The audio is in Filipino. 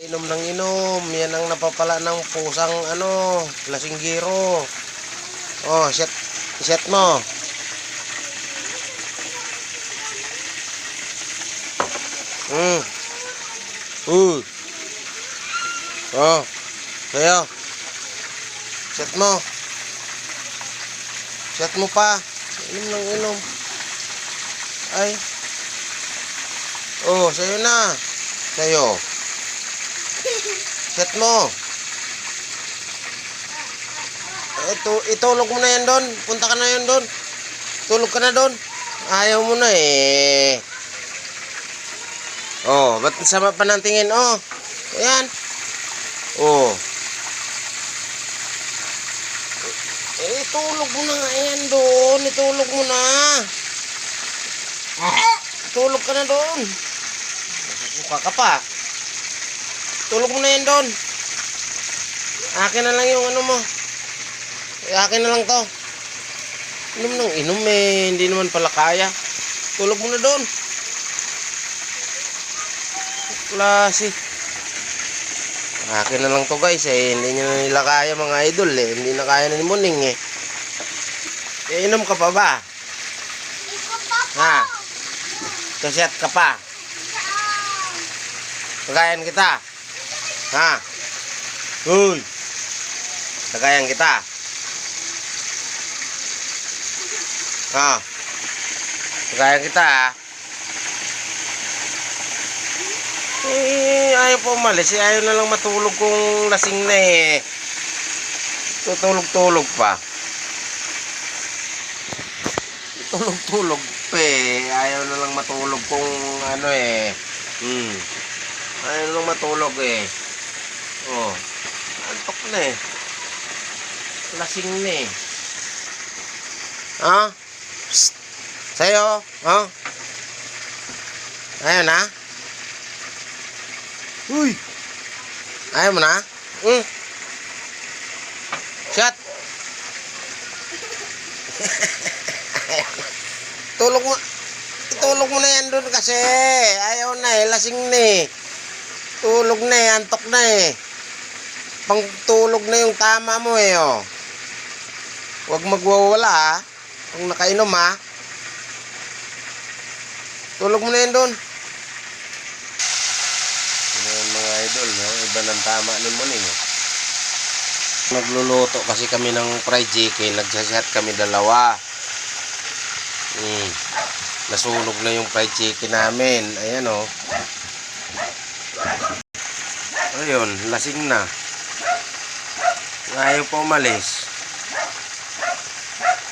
Inom ng inom. Yan ang napapala ng pusang lasinggero. Oh, set mo. Oh, sayo. Set mo. Set mo pa. Inom ng inom. Ay. Oh, sayo na. Sayo. Set mo. Itulog mo na yan doon. Punta ka na yan doon. Tulog ka na doon. Ayaw mo na eh. Oh, ba't sama pa ng tingin? Oh, ayan. Oh. Itulog mo na nga yan doon. Itulog mo na. Tulog ka na doon. Mukha ka pa. Tulog mo na yan doon. Akin na lang yung mo. Akin na lang to. Inom nang inom eh. Hindi naman pala kaya. Tulog mo na doon. Klase. Akin na lang to guys eh. Hindi nyo nila kaya mga idol eh. Hindi na kaya na ni Muning eh. Inom ka pa ba? Ha? Kasyat ka pa? Tagayan kita? Ha? Uy! Tagayan kita? Ha? Tagayan kita ha? Ayaw po umalis. Ayaw na lang matulog kung lasing na eh. Tutulog-tulog pa. Tulog-tulog pa eh. Ayaw na lang matulog kung ayaw na lang matulog eh. Oh. Antok na eh. Lasing na eh. Ha? Psst. Sayo. Ha? Ayaw na? Uy! Ayaw mo na? Shot! Tulog mo na yan doon kasi. Ayaw na eh. Lasing na eh. Tulog na eh. Antok na eh. Pangtulog na yung tama mo eh oh. Huwag magwawala ha. Kung nakainom ha. Tulog mo na yan doon. Mga idol, no? Iba ng tama ni Muning. Nagluluto kasi kami ng fried chicken. Nagsaset kami dalawa. Nasunog na yung fried chicken namin. Ayan o. Ayun, lasing na. Ayaw pa umalis.